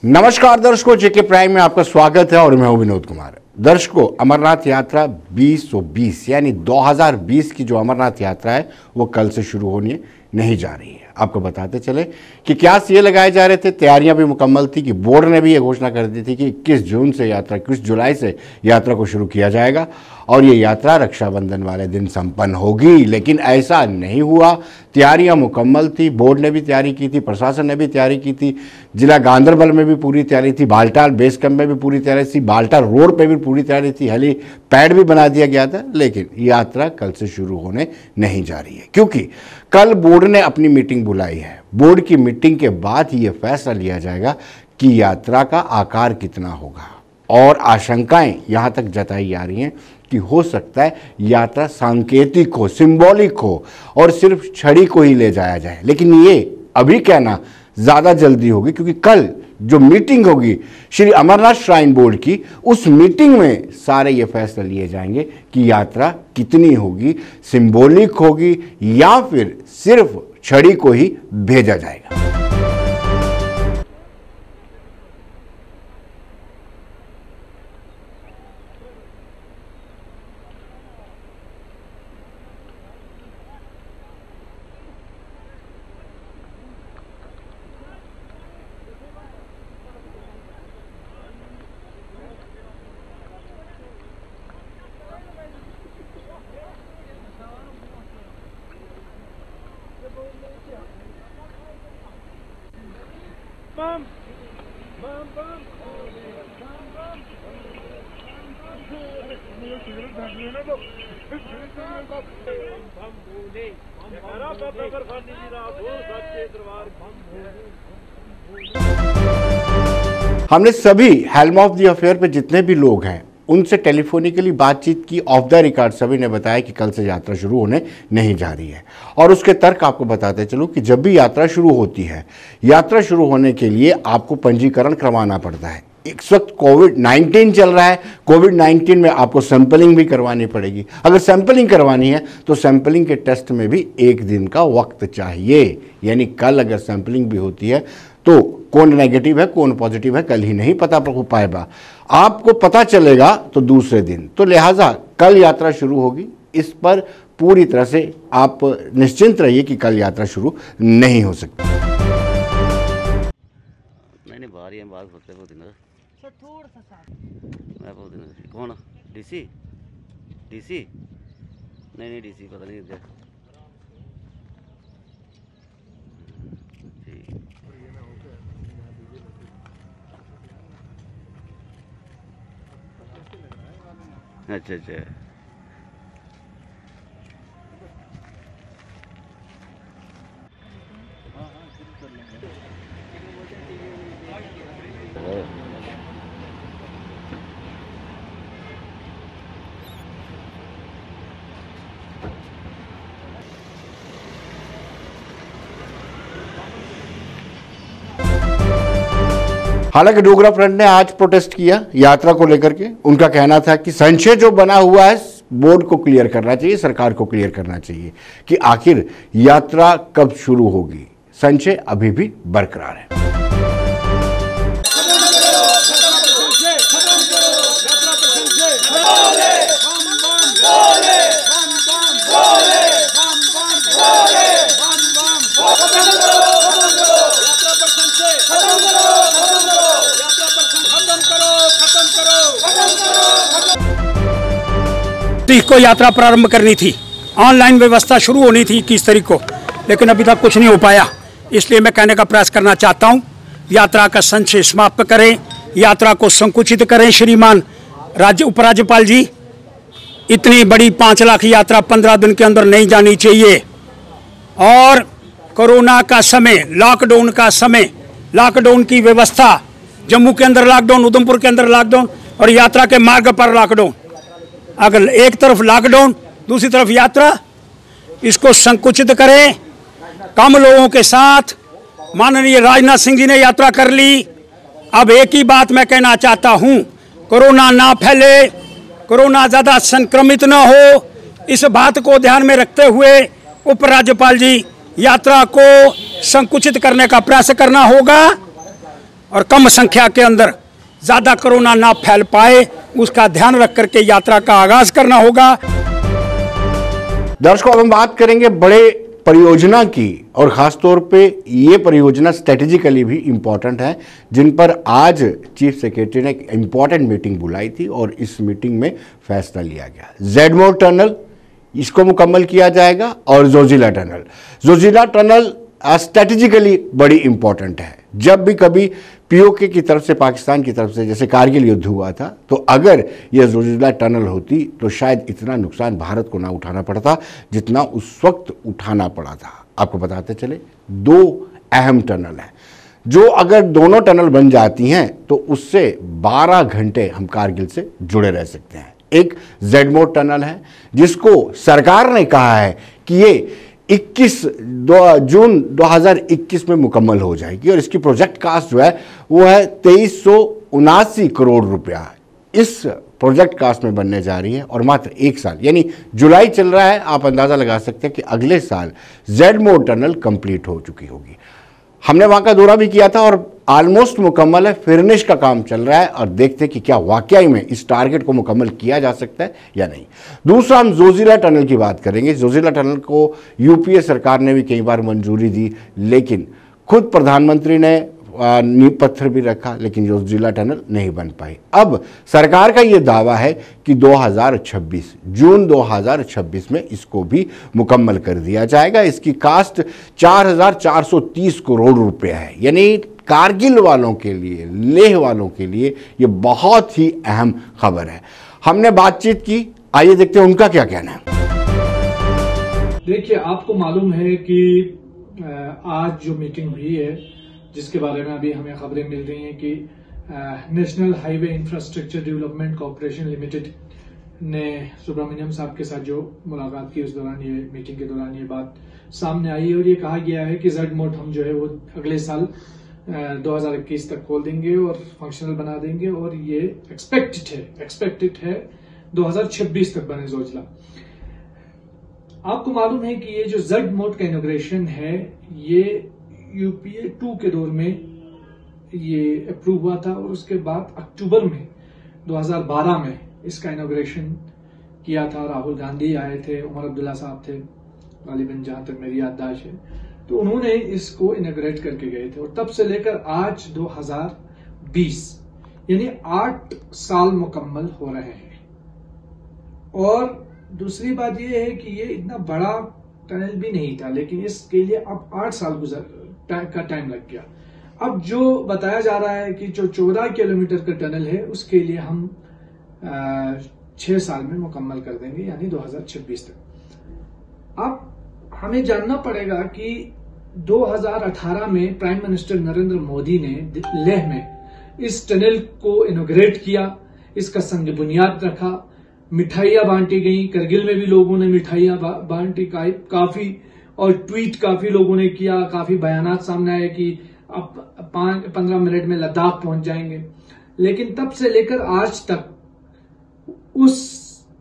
नमस्कार दर्शकों, जेके प्राइम में आपका स्वागत है और मैं हूं विनोद कुमार। दर्शकों, अमरनाथ यात्रा 2020 यानी 2020 की जो अमरनाथ यात्रा है वो कल से शुरू होने नहीं जा रही है। आपको बताते चले कि क्या ये लगाए जा रहे थे, तैयारियां भी मुकम्मल थी कि बोर्ड ने भी ये घोषणा कर दी थी कि 21 जून से यात्रा 21 जुलाई से यात्रा को शुरू किया जाएगा और ये यात्रा रक्षाबंधन वाले दिन संपन्न होगी, लेकिन ऐसा नहीं हुआ। तैयारियां मुकम्मल थी, बोर्ड ने भी तैयारी की थी, प्रशासन ने भी तैयारी की थी, जिला गांधरबल में भी पूरी तैयारी थी, बालटाल बेस कैंप में भी पूरी तैयारी थी, बालटाल रोड पे भी पूरी तैयारी थी, हेलीपैड भी बना दिया गया था, लेकिन यात्रा कल से शुरू होने नहीं जा रही है क्योंकि कल बोर्ड ने अपनी मीटिंग बुलाई है। बोर्ड की मीटिंग के बाद ही यह फैसला लिया जाएगा कि यात्रा का आकार कितना होगा और आशंकाएं यहां तक जताई जा रही हैं कि हो सकता है यात्रा सांकेतिक हो, सिंबॉलिक हो और सिर्फ छड़ी को ही ले जाया जाए, लेकिन ये अभी कहना ज़्यादा जल्दी होगी क्योंकि कल जो मीटिंग होगी श्री अमरनाथ श्राइन बोर्ड की, उस मीटिंग में सारे ये फैसले लिए जाएंगे कि यात्रा कितनी होगी, सिंबॉलिक होगी या फिर सिर्फ छड़ी को ही भेजा जाएगा। Bum, bum, bum. हमने सभी हेल्म ऑफ द अफेयर पे जितने भी लोग हैं उनसे टेलीफोनिकली बातचीत की, ऑफ द रिकॉर्ड सभी ने बताया कि कल से यात्रा शुरू होने नहीं जा रही है। और उसके तर्क आपको बताते चलूं कि जब भी यात्रा शुरू होती है, यात्रा शुरू होने के लिए आपको पंजीकरण करवाना पड़ता है। इस वक्त कोविड-19 चल रहा है, कोविड-19 में आपको सैंपलिंग भी करवानी पड़ेगी। अगर सैंपलिंग करवानी है तो सैंपलिंग के टेस्ट में भी 1 दिन का वक्त चाहिए, यानी कल अगर सैंपलिंग भी होती है तो कौन नेगेटिव है कौन पॉजिटिव है कल ही नहीं पता हो पाएगा, आपको पता चलेगा तो दूसरे दिन। तो लिहाजा कल यात्रा शुरू होगी, इस पर पूरी तरह से आप निश्चिंत रहिए कि कल यात्रा शुरू नहीं हो सकती। नहीं बाहर ही बात होते बहुत दिन सर, थोड़ा सा साथ मैं बहुत दिन कौन डीसी डीसी नहीं डीसी पता नहीं इधर अच्छा अच्छा हालांकि डोगरा फ्रंट ने आज प्रोटेस्ट किया यात्रा को लेकर के। उनका कहना था कि संशय जो बना हुआ है बोर्ड को क्लियर करना चाहिए, सरकार को क्लियर करना चाहिए कि आखिर यात्रा कब शुरू होगी। संशय अभी भी बरकरार है। को यात्रा प्रारंभ करनी थी, ऑनलाइन व्यवस्था शुरू होनी थी 21 तारीख को, लेकिन अभी तक कुछ नहीं हो पाया। इसलिए मैं कहने का प्रयास करना चाहता हूं, यात्रा का संशय समाप्त करें, यात्रा को संकुचित करें। श्रीमान उपराज्यपाल जी, इतनी बड़ी 5 लाख यात्रा 15 दिन के अंदर नहीं जानी चाहिए। और कोरोना का समय, लॉकडाउन का समय, लॉकडाउन की व्यवस्था, जम्मू के अंदर लॉकडाउन, उधमपुर के अंदर लॉकडाउन और यात्रा के मार्ग पर लॉकडाउन। अगर एक तरफ लॉकडाउन दूसरी तरफ यात्रा, इसको संकुचित करें। कम लोगों के साथ माननीय राजनाथ सिंह जी ने यात्रा कर ली। अब एक ही बात मैं कहना चाहता हूं, कोरोना ना फैले, कोरोना ज़्यादा संक्रमित ना हो, इस बात को ध्यान में रखते हुए उपराज्यपाल जी यात्रा को संकुचित करने का प्रयास करना होगा। और कम संख्या के अंदर ज़्यादा कोरोना ना फैल पाए, उसका ध्यान रख करके यात्रा का आगाज करना होगा। दर्शकों, अब हम बात करेंगे बड़े परियोजना की, और खासतौर पे ये परियोजना स्ट्रेटेजिकली भी इम्पॉर्टेंट है, जिन पर आज चीफ सेक्रेटरी ने एक इम्पॉर्टेंट मीटिंग बुलाई थी और इस मीटिंग में फैसला लिया गया। जेडमोर टनल, इसको मुकम्मल किया जाएगा, और जोजिला टनल स्ट्रेटेजिकली बड़ी इंपॉर्टेंट है। जब भी कभी पीओके की तरफ से, पाकिस्तान की तरफ से, जैसे कारगिल युद्ध हुआ था, तो अगर यह जोजिला टनल होती तो शायद इतना नुकसान भारत को ना उठाना पड़ता जितना उस वक्त उठाना पड़ा था। आपको बताते चले, 2 अहम टनल हैं, जो अगर दोनों टनल बन जाती हैं तो उससे 12 घंटे हम कारगिल से जुड़े रह सकते हैं। एक जेडमोर टनल है, जिसको सरकार ने कहा है कि ये 21 जून 2021 में मुकम्मल हो जाएगी, और इसकी प्रोजेक्ट कास्ट जो है वो है 2379 करोड़ रुपया। इस प्रोजेक्ट कास्ट में बनने जा रही है, और मात्र 1 साल, यानी जुलाई चल रहा है, आप अंदाजा लगा सकते हैं कि अगले साल जेडमोर टनल कंप्लीट हो चुकी होगी। हमने वहां का दौरा भी किया था और ऑलमोस्ट मुकम्मल है, फिनिश का काम चल रहा है, और देखते हैं कि क्या वाकई में इस टारगेट को मुकम्मल किया जा सकता है या नहीं। दूसरा, हम जोजिला टनल की बात करेंगे। जोजिला टनल को यूपीए सरकार ने भी कई बार मंजूरी दी, लेकिन खुद प्रधानमंत्री ने नींव पत्थर भी रखा, लेकिन जोजिला टनल नहीं बन पाई। अब सरकार का यह दावा है कि 2026 जून 2026 में इसको भी मुकम्मल कर दिया जाएगा। इसकी कास्ट 4430 करोड़ रुपए है, यानी कारगिल वालों के लिए, लेह वालों के लिए ये बहुत ही अहम खबर है। हमने बातचीत की, आइए देखते हैं उनका क्या कहना है। देखिए, आपको मालूम है कि आज जो मीटिंग हुई है, जिसके बारे में अभी हमें खबरें मिल रही हैं कि national highway infrastructure development corporation limited ने सुब्रमण्यम साहब के साथ जो मुलाकात की, उस दौरान ये मीटिंग के दौरान ये बात सामने आई, और ये कहा गया है कि जेडमोर हम जो है वो अगले साल 2021 तक खोल देंगे और फंक्शनल बना देंगे, और ये एक्सपेक्टेड है 2026 तक बने जोजिला। आपको मालूम है कि ये जो जेडमोर का इनॉग्रेशन है, ये यूपीए 2 के दौर में ये अप्रूव हुआ था, और उसके बाद अक्टूबर में 2012 में इसका इनॉग्रेशन किया था। राहुल गांधी आए थे, उमर अब्दुल्ला साहब थे गालिबन, जहां तक मेरी याददाश्त है, तो उन्होंने इसको इनॉग्रेट करके गए थे, और तब से लेकर आज 2020 यानी 8 साल मुकम्मल हो रहे हैं। और दूसरी बात यह है कि ये इतना बड़ा टनल भी नहीं था, लेकिन इसके लिए अब 8 साल का टाइम लग गया। अब जो बताया जा रहा है कि जो 14 किलोमीटर का टनल है, उसके लिए हम 6 साल में मुकम्मल कर देंगे, यानी 2026 तक। अब हमें जानना पड़ेगा कि 2018 में प्राइम मिनिस्टर नरेंद्र मोदी ने लेह में इस टनल को इनॉग्रेट किया, इसका संग बुनियाद रखा, मिठाइयां बांटी गई, करगिल में भी लोगों ने मिठाइयां बांटी काफी, और ट्वीट काफी लोगों ने किया, काफी बयानात सामने आए कि अब 15 मिनट में लद्दाख पहुंच जाएंगे। लेकिन तब से लेकर आज तक उस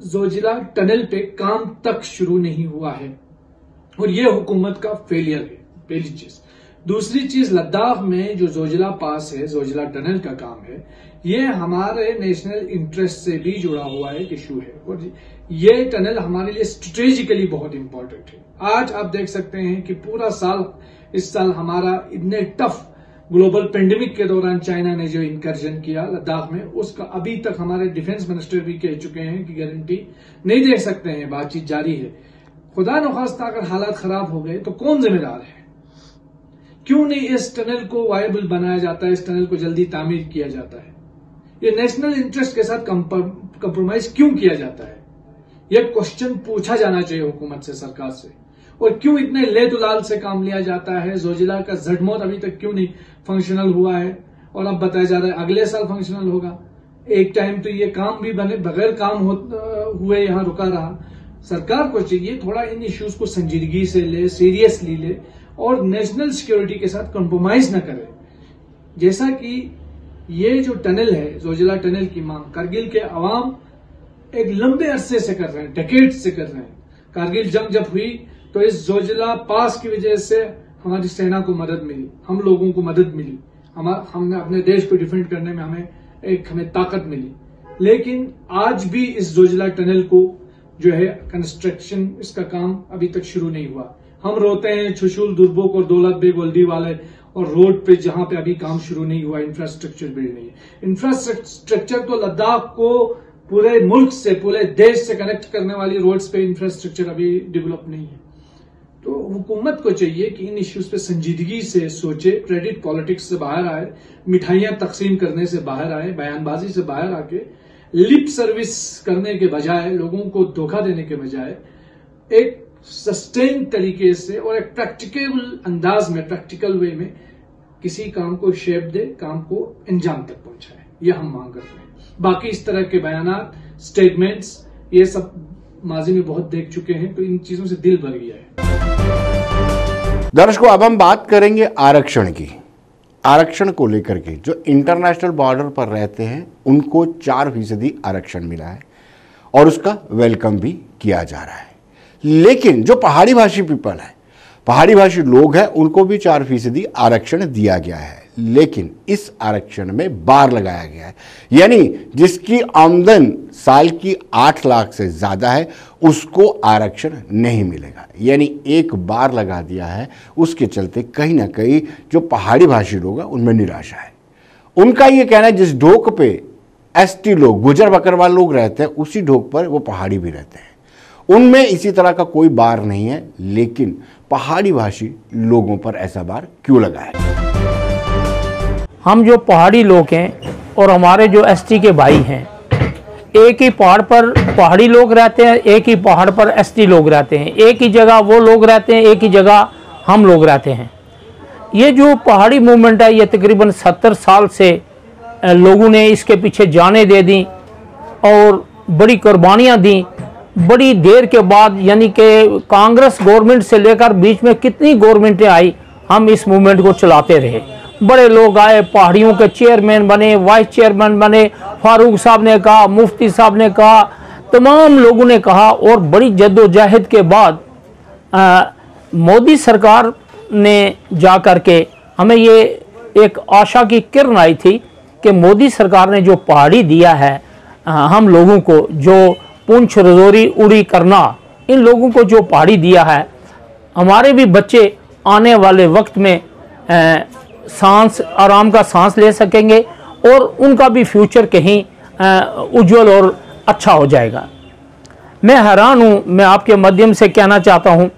जोजिला टनल पे काम तक शुरू नहीं हुआ है, और यह हुकूमत का फेलियर है, पहली चीज। दूसरी चीज, लद्दाख में जो जोजिला पास है, जोजिला टनल का काम है, ये हमारे नेशनल इंटरेस्ट से भी जुड़ा हुआ एक इशू है, और ये टनल हमारे लिए स्ट्रेटेजिकली बहुत इंपॉर्टेंट है। आज आप देख सकते हैं कि पूरा साल, इस साल हमारा इतने टफ ग्लोबल पेंडेमिक के दौरान चाइना ने जो इंकर्जन किया लद्दाख में, उसका अभी तक हमारे डिफेंस मिनिस्टर भी कह चुके हैं कि गारंटी नहीं दे सकते हैं, बातचीत जारी है। खुदा न खास्ता अगर हालात खराब हो गए तो कौन जिम्मेदार है? क्यों नहीं इस टनल को वायबल बनाया जाता है, इस टनल को जल्दी तामीर किया जाता है? ये नेशनल इंटरेस्ट के साथ कंप्रोमाइज क्यों किया जाता है? यह क्वेश्चन पूछा जाना चाहिए हुकूमत से, सरकार से। और क्यों इतने लेदुलाल से काम लिया जाता है? जोजिला का जेडमोर अभी तक क्यों नहीं फंक्शनल हुआ है, और अब बताया जा रहा है अगले साल फंक्शनल होगा। एक टाइम तो ये काम भी बने बगैर काम हुए यहां रुका रहा। सरकार को चाहिए थोड़ा इन इश्यूज को संजीदगी से ले, सीरियसली ले, और नेशनल सिक्योरिटी के साथ कंप्रोमाइज न करे। जैसा कि ये जो टनल है, जोजिला टनल की मांग करगिल के अवाम एक लंबे अरसे से कर रहे हैं, डेकेड से कर रहे हैं। कारगिल जंग जब हुई तो इस जोजिला पास की वजह से हमारी सेना को मदद मिली, हम लोगों को मदद मिली। हमने अपने देश को डिफेंड करने में हमें ताकत मिली। लेकिन आज भी इस जोजिला टनल को जो है कंस्ट्रक्शन, इसका काम अभी तक शुरू नहीं हुआ। हम रोते हैं छुशुल, दुर्बोक और दौलत बेग वल्दी वाले और रोड पे, जहां पे अभी काम शुरू नहीं हुआ, इंफ्रास्ट्रक्चर बिल्ड नहीं है। इंफ्रास्ट्रक्चर तो लद्दाख को पूरे मुल्क से, पूरे देश से कनेक्ट करने वाली रोड्स पे इंफ्रास्ट्रक्चर अभी डेवलप नहीं है। तो हुकूमत को चाहिए कि इन इश्यूज पे संजीदगी से सोचे, क्रेडिट पॉलिटिक्स से बाहर आए, मिठाइयां तकसीम करने से बाहर आए, बयानबाजी से बाहर आके लिप सर्विस करने के बजाय, लोगों को धोखा देने के बजाय एक सस्टेन तरीके से और एक प्रैक्टिकल अंदाज में, प्रैक्टिकल वे में किसी काम को शेप दे, काम को अंजाम तक पहुंचाए। यह हम मांग करते हैं। बाकी इस तरह के बयानात, स्टेटमेंट्स, ये सब माजी में बहुत देख चुके हैं, तो इन चीजों से दिल भर गया है। दर्शकों, अब हम बात करेंगे आरक्षण की। आरक्षण को लेकर के जो इंटरनेशनल बॉर्डर पर रहते हैं उनको 4% आरक्षण मिला है और उसका वेलकम भी किया जा रहा है। लेकिन जो पहाड़ी भाषी पीपल है, पहाड़ी भाषी लोग हैं, उनको भी 4% आरक्षण दिया गया है। लेकिन इस आरक्षण में बार लगाया गया है, यानी जिसकी आमदन साल की 8 लाख से ज़्यादा है उसको आरक्षण नहीं मिलेगा। यानी एक बार लगा दिया है, उसके चलते कहीं ना कहीं जो पहाड़ी भाषी लोग हैं उनमें निराशा है। उनका ये कहना है जिस ढोक पे एसटी लोग, गुजर बकरवाल लोग रहते हैं, उसी ढोक पर वो पहाड़ी भी रहते हैं। उनमें इसी तरह का कोई बार नहीं है, लेकिन पहाड़ी भाषी लोगों पर ऐसा बार क्यों लगा है? हम जो पहाड़ी लोग हैं और हमारे जो एसटी के भाई हैं, एक ही पहाड़ पर पहाड़ी लोग रहते हैं, एक ही पहाड़ पर एसटी लोग रहते हैं, एक ही जगह वो लोग रहते हैं, एक ही जगह हम लोग रहते हैं। ये जो पहाड़ी मूवमेंट है, ये तकरीबन 70 साल से लोगों ने इसके पीछे जानें दे दी और बड़ी कुर्बानियाँ दी। बड़ी देर के बाद, यानी कि कांग्रेस गवर्नमेंट से लेकर बीच में कितनी गवर्नमेंटें आई, हम इस मूवमेंट को चलाते रहे। बड़े लोग आए, पहाड़ियों के चेयरमैन बने, वाइस चेयरमैन बने, फारूक साहब ने कहा, मुफ्ती साहब ने कहा, तमाम लोगों ने कहा। और बड़ी जद्दोजहद के बाद मोदी सरकार ने जा कर के हमें ये एक आशा की किरण आई थी कि मोदी सरकार ने जो पहाड़ी दिया है हम लोगों को, जो पूंछ रजौरी उड़ी करना, इन लोगों को जो पहाड़ी दिया है, हमारे भी बच्चे आने वाले वक्त में सांस, आराम का सांस ले सकेंगे और उनका भी फ्यूचर कहीं उज्जवल और अच्छा हो जाएगा। मैं हैरान हूँ, मैं आपके माध्यम से कहना चाहता हूँ,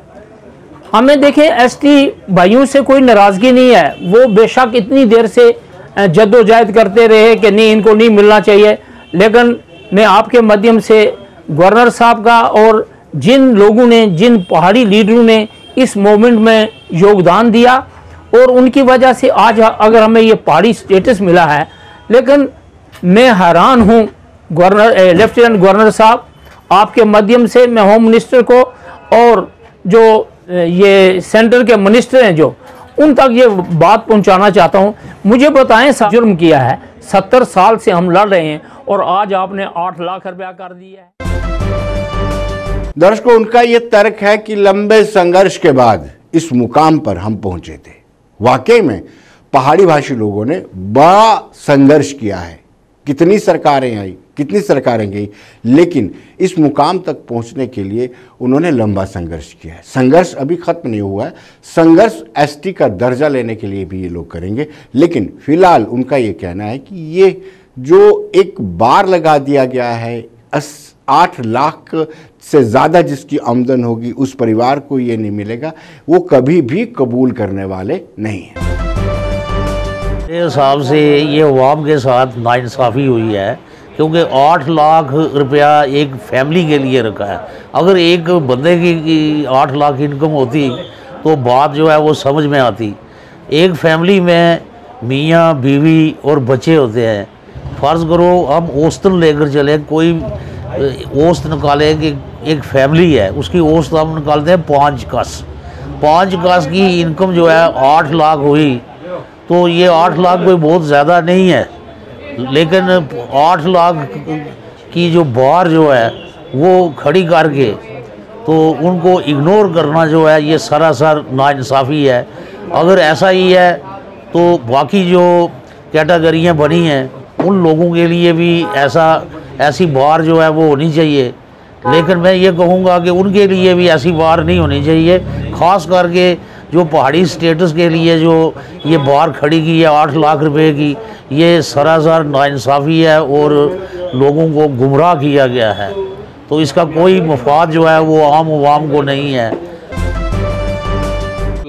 हमें देखें एसटी भाइयों से कोई नाराज़गी नहीं है। वो बेशक इतनी देर से जद्दोजहद करते रहे कि नहीं, इनको नहीं मिलना चाहिए। लेकिन मैं आपके माध्यम से गवर्नर साहब का और जिन लोगों ने, जिन पहाड़ी लीडरों ने इस मूवमेंट में योगदान दिया और उनकी वजह से आज अगर हमें ये पहाड़ी स्टेटस मिला है, लेकिन मैं हैरान हूँ गवर्नर, लेफ्टिनेंट गवर्नर साहब, आपके माध्यम से मैं होम मिनिस्टर को और जो ये सेंटर के मिनिस्टर हैं जो, उन तक ये बात पहुंचाना चाहता हूं। मुझे बताएं, जुर्म किया है, 70 साल से हम लड़ रहे हैं और आज आपने 8 लाख रुपया कर दिया है। दर्शकों, उनका ये तर्क है कि लंबे संघर्ष के बाद इस मुकाम पर हम पहुंचे थे। वाकई में पहाड़ी भाषी लोगों ने बड़ा संघर्ष किया है। कितनी सरकारें आई, कितनी सरकारें गई, लेकिन इस मुकाम तक पहुंचने के लिए उन्होंने लंबा संघर्ष किया है। संघर्ष अभी खत्म नहीं हुआ है। संघर्ष एसटी का दर्जा लेने के लिए भी ये लोग करेंगे। लेकिन फिलहाल उनका ये कहना है कि ये जो एक बार लगा दिया गया है, 8 लाख से ज़्यादा जिसकी आमदन होगी उस परिवार को ये नहीं मिलेगा, वो कभी भी कबूल करने वाले नहीं हैं। मेरे हिसाब से ये अवाम के साथ नाइंसाफ़ी हुई है, क्योंकि 8 लाख रुपया एक फैमिली के लिए रखा है। अगर एक बंदे की 8 लाख इनकम होती तो बात जो है वो समझ में आती। एक फैमिली में मियाँ, बीवी और बच्चे होते हैं। फ़र्ज़ करो हम औसतन लेकर चले, कोई औसत निकालें कि एक फैमिली है, उसकी औसत हम निकालते हैं 5 कस। 5 कस की इनकम जो है 8 लाख हुई, तो ये 8 लाख कोई बहुत ज़्यादा नहीं है। लेकिन 8 लाख की जो बार जो है वो खड़ी करके तो उनको इग्नोर करना जो है ये सरासर नाइंसाफ़ी है। अगर ऐसा ही है तो बाकी जो कैटेगरियाँ बनी हैं उन लोगों के लिए भी ऐसी बार जो है वो होनी चाहिए। लेकिन मैं ये कहूँगा कि उनके लिए भी ऐसी बार नहीं होनी चाहिए। ख़ास करके जो पहाड़ी स्टेटस के लिए जो ये बार खड़ी की है 8 लाख रुपए की, ये सरासर नाइंसाफ़ी है और लोगों को गुमराह किया गया है। तो इसका कोई मफाद जो है वो आम अवाम को नहीं है।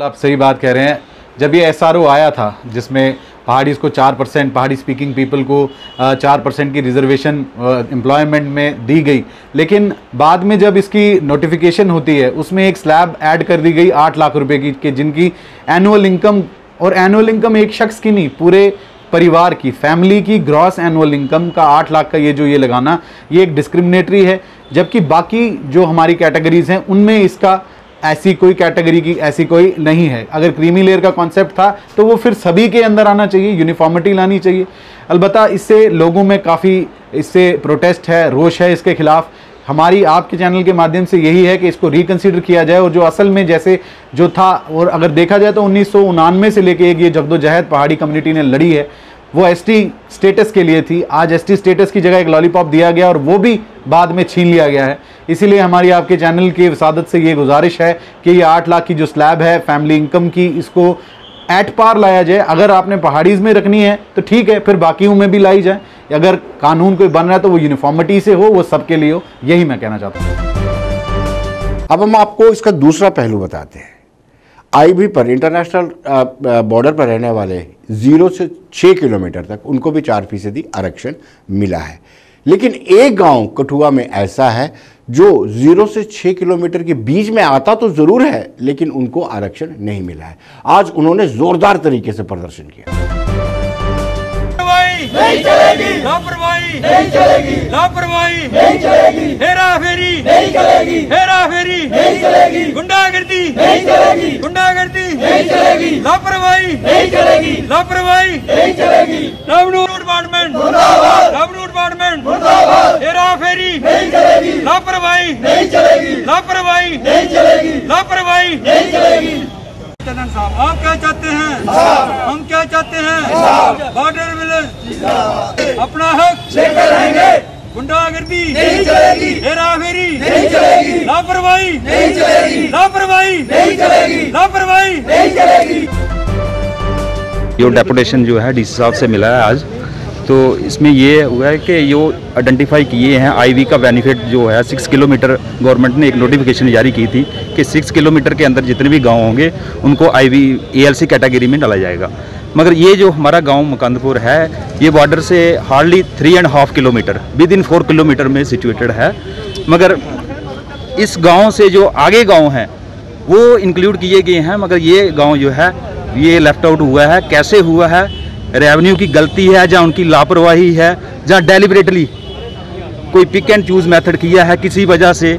आप सही बात कह रहे हैं। जब ये SRO आया था जिसमें पहाड़ीज़ को 4%, पहाड़ी स्पीकिंग पीपल को 4% की रिजर्वेशन एम्प्लॉयमेंट में दी गई, लेकिन बाद में जब इसकी नोटिफिकेशन होती है उसमें एक स्लैब ऐड कर दी गई 8 लाख रुपए की, कि जिनकी एनुअल इनकम, और एनुअल इनकम एक शख्स की नहीं, पूरे परिवार की, फैमिली की ग्रॉस एनुअल इनकम का 8 लाख का ये लगाना, ये एक डिस्क्रिमिनेटरी है। जबकि बाकी जो हमारी कैटेगरीज हैं उनमें इसका ऐसी कोई कैटेगरी की ऐसी कोई नहीं है। अगर क्रीमी लेयर का कॉन्सेप्ट था तो वो फिर सभी के अंदर आना चाहिए, यूनिफॉर्मिटी लानी चाहिए। अलबत्ता इससे लोगों में काफ़ी इससे प्रोटेस्ट है, रोष है इसके खिलाफ। हमारी आपके चैनल के माध्यम से यही है कि इसको रिकंसीडर किया जाए, और जो असल में जैसे जो था, और अगर देखा जाए तो 1999 से लेके एक ये जद्दोजहद पहाड़ी कम्युनिटी ने लड़ी है, वो ST स्टेटस के लिए थी। आज ST स्टेटस की जगह एक लॉलीपॉप दिया गया और वो भी बाद में छीन लिया गया है। इसीलिए हमारी आपके चैनल की वसादत से ये गुजारिश है कि ये 8 लाख की जो स्लैब है फैमिली इनकम की, इसको एट पार लाया जाए। अगर आपने पहाड़ीज़ में रखनी है तो ठीक है, फिर बाकियों में भी लाई जाए। अगर कानून कोई बन रहा है तो वो यूनिफॉर्मिटी से हो, वो सबके लिए हो, यही मैं कहना चाहता हूँ। अब हम आपको इसका दूसरा पहलू बताते हैं। IB पर, इंटरनेशनल बॉर्डर पर रहने वाले 0 से 6 किलोमीटर तक उनको भी 4% आरक्षण मिला है। लेकिन एक गांव कठुआ में ऐसा है जो 0 से 6 किलोमीटर के बीच में आता तो जरूर है, लेकिन उनको आरक्षण नहीं मिला है। आज उन्होंने जोरदार तरीके से प्रदर्शन किया। नहीं चलेगी, लापरवाही नहीं चलेगी, लापरवाही नहीं चलेगी, हेरा फेरी नहीं चलेगी, हेरा फेरी नहीं चलेगी, गुंडागर्दी नहीं चलेगी, गुंडागर्दी नहीं चलेगी, लापरवाही नहीं चलेगी, लापरवाही नहीं चलेगी। रेवेन्यू डिपार्टमेंट मुर्दाबाद, रेवेन्यू डिपार्टमेंट मुर्दाबाद, हेरा फेरी नहीं चलेगी, लापरवाही नहीं चलेगी, लापरवाही नहीं चलेगी, लापरवाही नहीं चलेगी। आप क्या चाहते हैं? हम क्या चाहते हैं? बॉर्डर विलेज अपना हक लेकर रहेंगे। गुंडागर्दी नहीं चलेगी, हेरा फेरी नहीं चलेगी, लापरवाही नहीं चलेगी, लापरवाही नहीं चलेगी, लापरवाही नहीं चलेगी। ये डेपुटेशन जो है DC साहब से मिला है आज, तो इसमें ये हुआ है कि यो आइडेंटिफाई किए हैं IB का बेनिफिट जो है 6 किलोमीटर। गवर्नमेंट ने एक नोटिफिकेशन जारी की थी कि 6 किलोमीटर के अंदर जितने भी गांव होंगे उनको IB ALC कैटेगरी में डाला जाएगा। मगर ये जो हमारा गांव मुकंदपुर है, ये बॉर्डर से hardly 3.5 kilometre, with in 4 kilometre में सिचुएटेड है। मगर इस गाँव से जो आगे गाँव हैं वो इंक्लूड किए गए हैं, मगर ये गाँव जो है ये लेफ्ट आउट हुआ है। कैसे हुआ है? रेवेन्यू की गलती है, जहाँ उनकी लापरवाही है, जहाँ डेलिबरेटली कोई पिक एंड चूज़ मेथड किया है किसी वजह से,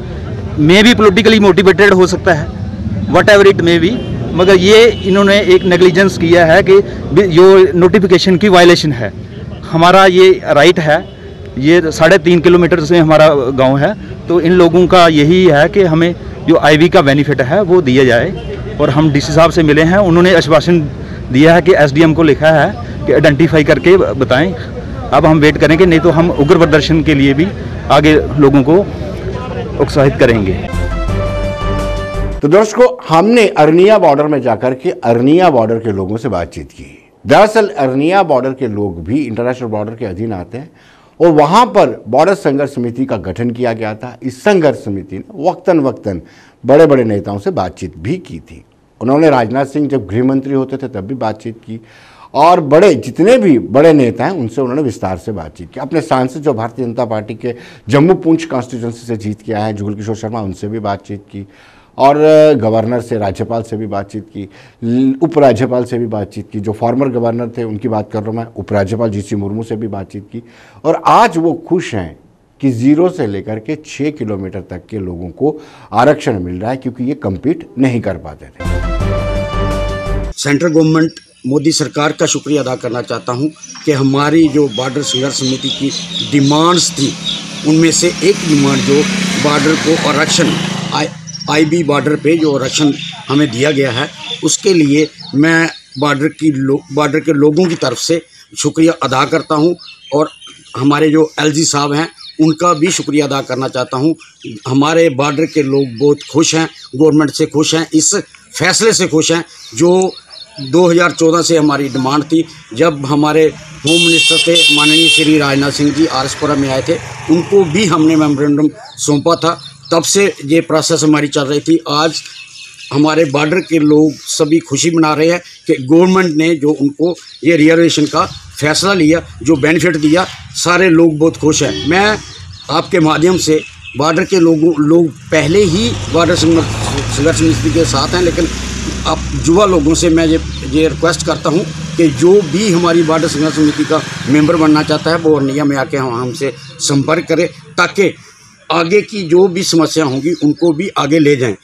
मे भी पॉलिटिकली मोटिवेटेड हो सकता है, what ever it may be, मगर ये इन्होंने एक नेग्लिजेंस किया है कि जो नोटिफिकेशन की वायलेशन है। हमारा ये राइट है, ये 3.5 किलोमीटर से हमारा गांव है, तो इन लोगों का यही है कि हमें जो IB का बेनिफिट है वो दिया जाए। और हम DC साहब से मिले हैं, उन्होंने आश्वासन दिया है कि SDM को लिखा है कि आइडेंटिफाई करके बताएं। अब हम वेट करेंगे, नहीं तो हम उग्र प्रदर्शन के लिए भी आगे लोगों को उत्साहित करेंगे। तो दर्शकों, हमने अरनिया बॉर्डर में जाकर के अरनिया बॉर्डर के लोगों से बातचीत की। दरअसल अरनिया बॉर्डर के लोग भी इंटरनेशनल बॉर्डर के अधीन आते हैं और वहाँ पर बॉर्डर संघर्ष समिति का गठन किया गया था। इस संघर्ष समिति ने वक्तन वक्तन बड़े बड़े नेताओं से बातचीत भी की थी। उन्होंने राजनाथ सिंह जब गृह मंत्री होते थे तब भी बातचीत की, और बड़े जितने भी बड़े नेता हैं उनसे उन्होंने विस्तार से बातचीत की। अपने सांसद जो भारतीय जनता पार्टी के जम्मू पूंछ कॉन्स्टिट्यूंसी से जीत के आए हैं जुगल किशोर शर्मा, उनसे भी बातचीत की, और गवर्नर से, राज्यपाल से भी बातचीत की, उपराज्यपाल से भी बातचीत की। जो फॉर्मर गवर्नर थे उनकी बात कर रहा हूँ मैं, उपराज्यपाल GC मुर्मू से भी बातचीत की। और आज वो खुश हैं कि 0 से लेकर के 6 किलोमीटर तक के लोगों को आरक्षण मिल रहा है, क्योंकि ये कम्पीट नहीं कर पाते थे। सेंट्रल गवर्नमेंट मोदी सरकार का शुक्रिया अदा करना चाहता हूं कि हमारी जो बॉर्डर संघर्ष समिति की डिमांड्स थी उनमें से एक डिमांड जो बॉर्डर को आरक्षण IB बॉर्डर पे जो आरक्षण हमें दिया गया है, उसके लिए मैं बॉर्डर के लोगों की तरफ से शुक्रिया अदा करता हूं और हमारे जो एलजी साहब हैं उनका भी शुक्रिया अदा करना चाहता हूं। हमारे बॉर्डर के लोग बहुत खुश हैं, गवर्नमेंट से खुश हैं, इस फैसले से खुश हैं जो 2014 से हमारी डिमांड थी। जब हमारे होम मिनिस्टर थे माननीय श्री राजनाथ सिंह जी आरएसपुरा में आए थे, उनको भी हमने मेमोरेंडम सौंपा था, तब से ये प्रोसेस हमारी चल रही थी। आज हमारे बॉर्डर के लोग सभी खुशी मना रहे हैं कि गवर्नमेंट ने जो उनको ये रिजर्वेशन का फैसला लिया, जो बेनिफिट दिया, सारे लोग बहुत खुश हैं। मैं आपके माध्यम से बॉर्डर के लोग पहले ही बॉर्डर संघर्ष समिति के साथ हैं, लेकिन आप युवा लोगों से मैं ये रिक्वेस्ट करता हूं कि जो भी हमारी बॉर्डर संघर्ष समिति का मेंबर बनना चाहता है वो अर्निया में आके हमसे संपर्क करे, ताकि आगे की जो भी समस्या होंगी उनको भी आगे ले जाएं।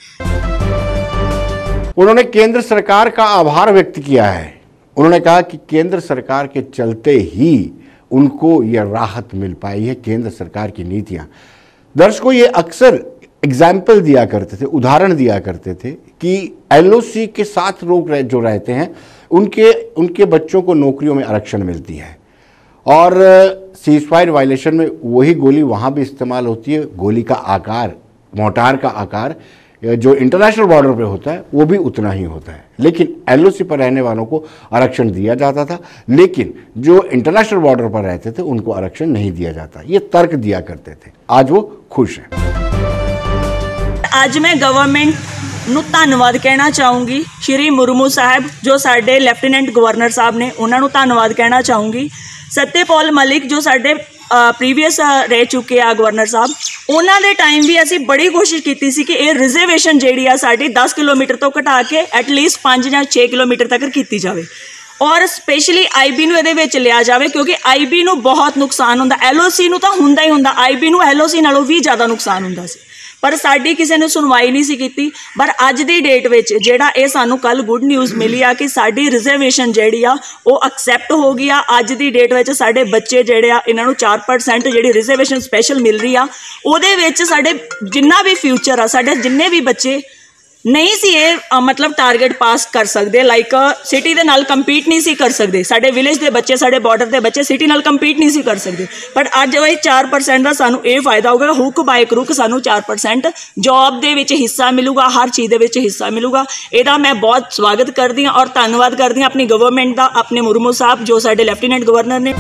उन्होंने केंद्र सरकार का आभार व्यक्त किया है। उन्होंने कहा कि केंद्र सरकार के चलते ही उनको यह राहत मिल पाई है, केंद्र सरकार की नीतियां। दर्शकों, ये अक्सर एग्जाम्पल दिया करते थे, उदाहरण दिया करते थे कि एलओसी के साथ लोग जो रहते हैं उनके बच्चों को नौकरियों में आरक्षण मिलती है, और सीजफायर वायलेशन में वही गोली वहाँ भी इस्तेमाल होती है। गोली का आकार, मोर्टार का आकार जो इंटरनेशनल बॉर्डर पे होता है वो भी उतना ही होता है, लेकिन एलओसी पर रहने वालों को आरक्षण दिया जाता था, लेकिन जो इंटरनेशनल बॉर्डर पर रहते थे उनको आरक्षण नहीं दिया जाता। ये तर्क दिया करते थे। आज वो खुश हैं। ਅੱਜ मैं गवर्नमेंट ਨੂੰ ਧੰਨਵਾਦ ਕਹਿਣਾ ਚਾਹੂੰਗੀ। ਸ਼੍ਰੀ ਮੁਰਮੂ ਸਾਹਿਬ ਜੋ ਸਾਡੇ ਲੈਫਟੀਨੈਂਟ ਗਵਰਨਰ ਸਾਹਿਬ ਨੇ, ਉਹਨਾਂ ਨੂੰ ਧੰਨਵਾਦ ਕਹਿਣਾ ਚਾਹੂੰਗੀ। ਸਤਿਆਪਾਲ ਮਲਿਕ ਜੋ ਸਾਡੇ ਪ੍ਰੀਵੀਅਸ ਰਹਿ ਚੁੱਕੇ ਆ ਗਵਰਨਰ ਸਾਹਿਬ, ਉਹਨਾਂ ਦੇ ਟਾਈਮ ਵੀ ਅਸੀਂ ਬੜੀ ਕੋਸ਼ਿਸ਼ ਕੀਤੀ ਸੀ ਕਿ ਇਹ ਰਿਜ਼ਰਵੇਸ਼ਨ ਜਿਹੜੀ ਆ ਸਾਡੀ 10 ਕਿਲੋਮੀਟਰ ਤੋਂ ਘਟਾ ਕੇ ਐਟਲੀਸਟ 5 ਜਾਂ 6 ਕਿਲੋਮੀਟਰ ਤੱਕ ਕੀਤੀ ਜਾਵੇ, ਔਰ ਸਪੈਸ਼ਲੀ ਆਈਬੀ ਨੂੰ ਇਹਦੇ ਵਿੱਚ ਲਿਆ ਜਾਵੇ, ਕਿਉਂਕਿ ਆਈਬੀ ਨੂੰ ਬਹੁਤ ਨੁਕਸਾਨ ਹੁੰਦਾ। ਐਲਓਸੀ ਨੂੰ ਤਾਂ ਹੁੰਦਾ ਹੀ ਹੁੰਦਾ, ਆਈਬੀ ਨੂੰ ਐਲਓਸੀ ਨਾਲੋਂ ਵੀ ਜ਼ਿਆਦਾ ਨੁਕਸਾਨ ਹੁੰਦਾ ਸੀ, पर साड़ी किसी ने सुनवाई नहीं सी कीती। पर अज की डेट विच जेड़ा ये सानू कल गुड न्यूज़ मिली आ कि साड़ी रिजर्वेशन जेड़ी आ वो एक्सैप्ट हो गई आ। अज की डेट विच साडे बच्चे जेड़े आ इन्हां नूं 4% जेड़ी रिजर्वेशन स्पैशल मिल रही आ, उहदे विच साडे जिन्ना भी फ्यूचर आ, साडे जिन्ने भी बच्चे नहीं सी ये मतलब टारगेट पास कर सकते, लाइक सिटी दे नाल कंपीट नहीं सी कर सकते। साडे विलेज के बच्चे, साडे बॉर्डर के बच्चे सिटी नाल कंपीट नहीं सी कर सकते। पर अज वही 4% का सानू ये फायदा होगा, हुक बाय क्रुक सानू 4% जॉब दे विच हिस्सा मिलूगा, हर चीज़ दे विच हिस्सा मिलूगा। इहदा मैं बहुत स्वागत करती हाँ और धन्नवाद करती हाँ अपनी गवर्नमेंट का, अपने मुर्मू साहब जो साडे लेफ्टिनेंट गवर्नर ने।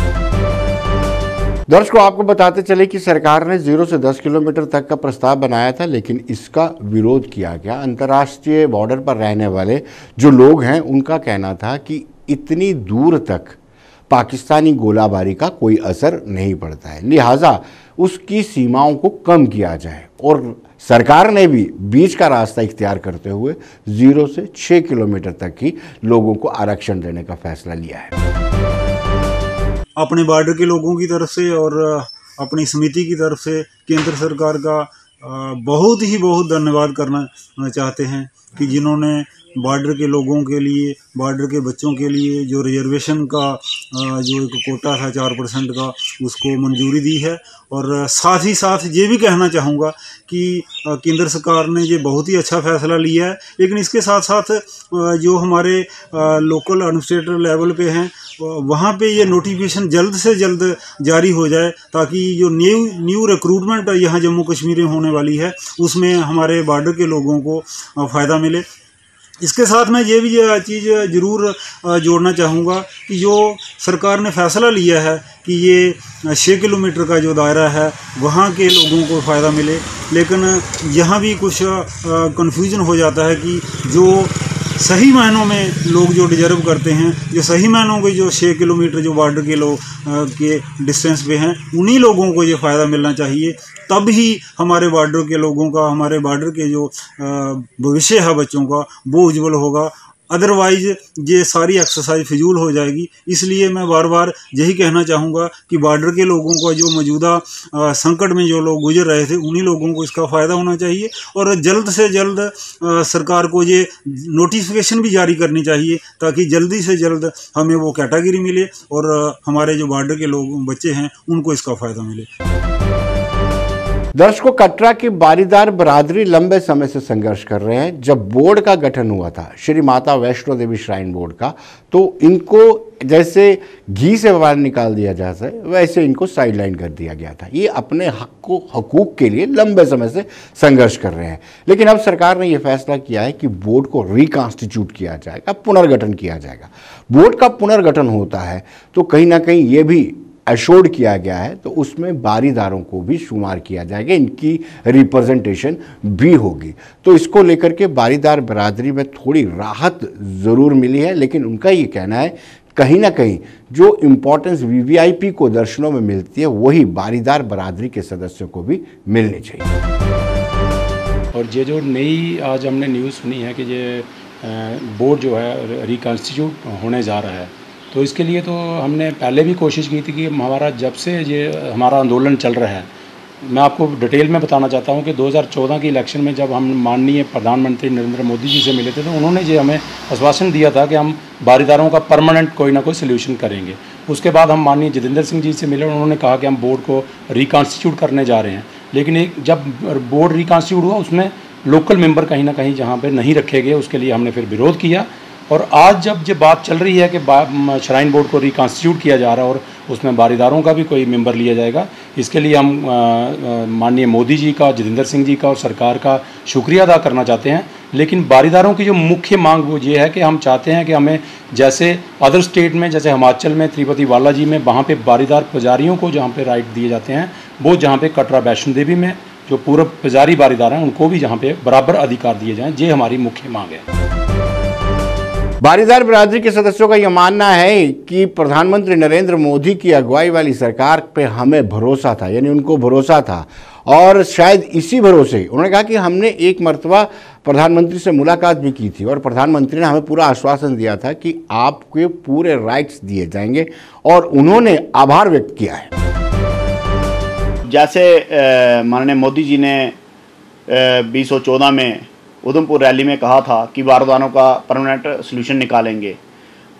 दर्शकों, आपको बताते चले कि सरकार ने 0 से 10 किलोमीटर तक का प्रस्ताव बनाया था, लेकिन इसका विरोध किया गया। अंतर्राष्ट्रीय बॉर्डर पर रहने वाले जो लोग हैं उनका कहना था कि इतनी दूर तक पाकिस्तानी गोलाबारी का कोई असर नहीं पड़ता है, लिहाजा उसकी सीमाओं को कम किया जाए। और सरकार ने भी बीच का रास्ता इख्तियार करते हुए 0 से 6 किलोमीटर तक ही लोगों को आरक्षण देने का फैसला लिया है। अपने बॉर्डर के लोगों की तरफ से और अपनी समिति की तरफ से केंद्र सरकार का बहुत धन्यवाद करना चाहते हैं कि जिन्होंने बॉर्डर के लोगों के लिए, बॉर्डर के बच्चों के लिए जो रिजर्वेशन का जो एक कोटा था 4% का, उसको मंजूरी दी है। और साथ ही साथ ये भी कहना चाहूँगा कि केंद्र सरकार ने ये बहुत ही अच्छा फैसला लिया है, लेकिन इसके साथ साथ जो हमारे लोकल एडमिनिस्ट्रेटर लेवल पे हैं वहाँ पे ये नोटिफिकेशन जल्द से जल्द जारी हो जाए, ताकि जो न्यू रिक्रूटमेंट यहाँ जम्मू कश्मीर में होने वाली है उसमें हमारे बॉर्डर के लोगों को फ़ायदा मिले। इसके साथ मैं ये भी चीज़ ज़रूर जोड़ना चाहूँगा कि जो सरकार ने फैसला लिया है कि ये 6 किलोमीटर का जो दायरा है वहाँ के लोगों को फ़ायदा मिले, लेकिन यहाँ भी कुछ कन्फ्यूजन हो जाता है कि जो सही मायनों में लोग जो डिजर्व करते हैं, जो सही मायनों के जो 6 किलोमीटर जो बॉर्डर के लोग के डिस्टेंस पे हैं, उन्हीं लोगों को ये फ़ायदा मिलना चाहिए। तब ही हमारे बॉर्डर के लोगों का, हमारे बॉर्डर के जो भविष्य है बच्चों का, वो उज्जवल होगा। अदरवाइज ये सारी एक्सरसाइज फिजूल हो जाएगी। इसलिए मैं बार बार यही कहना चाहूँगा कि बॉर्डर के लोगों का जो मौजूदा संकट में जो लोग गुजर रहे थे, उन्हीं लोगों को इसका फ़ायदा होना चाहिए और जल्द से जल्द सरकार को ये नोटिफिकेशन भी जारी करनी चाहिए, ताकि जल्दी से जल्द हमें वो कैटेगरी मिले और हमारे जो बॉर्डर के लोग बच्चे हैं उनको इसका फ़ायदा मिले। दर्शकों, कटरा की बारीदार बरादरी लंबे समय से संघर्ष कर रहे हैं। जब बोर्ड का गठन हुआ था, श्री माता वैष्णो देवी श्राइन बोर्ड का, तो इनको जैसे घी से बाहर निकाल दिया जाता है, वैसे इनको साइडलाइन कर दिया गया था। ये अपने हकूक के लिए लंबे समय से संघर्ष कर रहे हैं। लेकिन अब सरकार ने यह फैसला किया है कि बोर्ड को रिकॉन्स्टिट्यूट किया जाएगा, पुनर्गठन किया जाएगा। बोर्ड का पुनर्गठन होता है तो कहीं ना कहीं ये भी एश्योर्ड किया गया है, तो उसमें बारीदारों को भी शुमार किया जाएगा, इनकी रिप्रेजेंटेशन भी होगी। तो इसको लेकर के बारीदार बरादरी में थोड़ी राहत ज़रूर मिली है, लेकिन उनका ये कहना है कहीं ना कहीं जो इम्पोर्टेंस वीवीआईपी को दर्शनों में मिलती है, वही बारीदार बरादरी के सदस्यों को भी मिलनी चाहिए। और ये जो नई आज हमने न्यूज़ सुनी है कि ये बोर्ड जो है रिकॉन्स्टिट्यूट होने जा रहा है, तो इसके लिए तो हमने पहले भी कोशिश की थी कि हमारा जब से ये हमारा आंदोलन चल रहा है, मैं आपको डिटेल में बताना चाहता हूँ कि 2014 की इलेक्शन में जब हम माननीय प्रधानमंत्री नरेंद्र मोदी जी से मिले थे, तो उन्होंने ये हमें आश्वासन दिया था कि हम बारीदारों का परमानेंट कोई ना कोई सोल्यूशन करेंगे। उसके बाद हम माननीय जितेंद्र सिंह जी से मिले, उन्होंने कहा कि हम बोर्ड को रिकॉन्स्टिट्यूट करने जा रहे हैं। लेकिन एक जब बोर्ड रिकॉन्स्टिट्यूट हुआ, उसमें लोकल मेंबर कहीं ना कहीं जहाँ पे नहीं रखे गए, उसके लिए हमने फिर विरोध किया। और आज जब ये बात चल रही है कि श्राइन बोर्ड को रिकॉन्स्टिट्यूट किया जा रहा है और उसमें बारीदारों का भी कोई मेंबर लिया जाएगा, इसके लिए हम माननीय मोदी जी का, जितेंद्र सिंह जी का और सरकार का शुक्रिया अदा करना चाहते हैं। लेकिन बारीदारों की जो मुख्य मांग वो ये है कि हम चाहते हैं कि हमें जैसे अदर स्टेट में, जैसे हिमाचल में तिरुपति बालाजी में, वहाँ पे बारीदार पुजारियों को जहाँ पे राइट दिए जाते हैं, वो जहाँ पे कटरा वैष्णो देवी में जो पूर्व पुजारी बारीदार हैं, उनको भी जहाँ पे बराबर अधिकार दिए जाएँ, ये हमारी मुख्य मांग है। बारीदार बिरादरी के सदस्यों का यह मानना है कि प्रधानमंत्री नरेंद्र मोदी की अगुवाई वाली सरकार पे हमें भरोसा था, यानी उनको भरोसा था, और शायद इसी भरोसे उन्होंने कहा कि हमने एक मर्तबा प्रधानमंत्री से मुलाकात भी की थी और प्रधानमंत्री ने हमें पूरा आश्वासन दिया था कि आपके पूरे राइट्स दिए जाएंगे, और उन्होंने आभार व्यक्त किया है। जैसे माननीय मोदी जी ने 2014 में उधमपुर रैली में कहा था कि बारदानों का परमानेंट सलूशन निकालेंगे,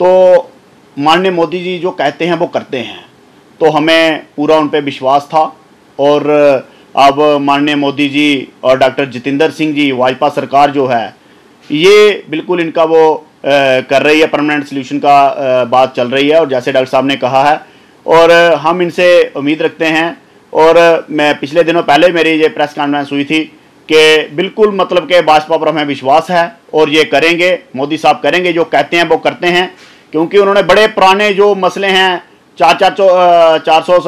तो माननीय मोदी जी जो कहते हैं वो करते हैं, तो हमें पूरा उन पर विश्वास था। और अब माननीय मोदी जी और डॉक्टर जितेंद्र सिंह जी, भाजपा सरकार जो है, ये बिल्कुल इनका वो कर रही है, परमानेंट सलूशन का बात चल रही है, और जैसे डॉक्टर साहब ने कहा है, और हम इनसे उम्मीद रखते हैं। और मैं पिछले दिनों पहले मेरी ये प्रेस कॉन्फ्रेंस हुई थी कि बिल्कुल मतलब कि भाजपा पर हमें विश्वास है और ये करेंगे, मोदी साहब करेंगे, जो कहते हैं वो करते हैं, क्योंकि उन्होंने बड़े पुराने जो मसले हैं, 400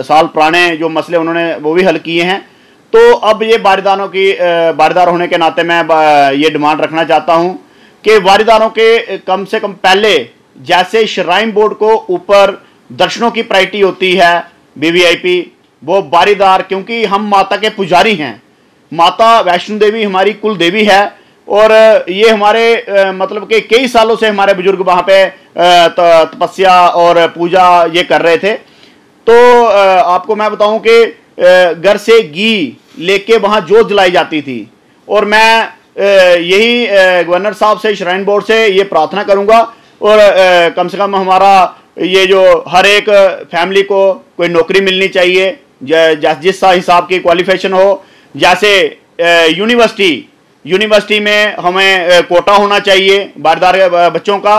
साल पुराने जो मसले उन्होंने वो भी हल किए हैं। तो अब ये बारीदार होने के नाते मैं ये डिमांड रखना चाहता हूँ कि बारीदारों के कम से कम पहले, जैसे श्राइन बोर्ड को ऊपर दर्शनों की प्रायोरिटी होती है, वीवीआईपी, वो बारीदार, क्योंकि हम माता के पुजारी हैं, माता वैष्णो देवी हमारी कुल देवी है, और ये हमारे मतलब कि कई सालों से हमारे बुजुर्ग वहाँ पे तपस्या और पूजा ये कर रहे थे। तो आपको मैं बताऊं कि घर से घी लेके वहाँ जोत जलाई जाती थी, और मैं यही गवर्नर साहब से, श्राइन बोर्ड से ये प्रार्थना करूँगा, और कम से कम हमारा ये जो हर एक फैमिली को कोई नौकरी मिलनी चाहिए, जिस हिसाब की क्वालिफिकेशन हो। जैसे यूनिवर्सिटी में हमें कोटा होना चाहिए बारीदार बच्चों का,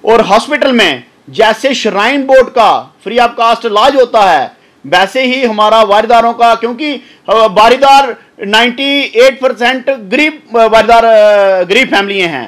और हॉस्पिटल में जैसे श्राइन बोर्ड का फ्री ऑफ कास्ट इलाज होता है, वैसे ही हमारा बारीदारों का, क्योंकि बारीदार 98% गरीब फैमिली हैं।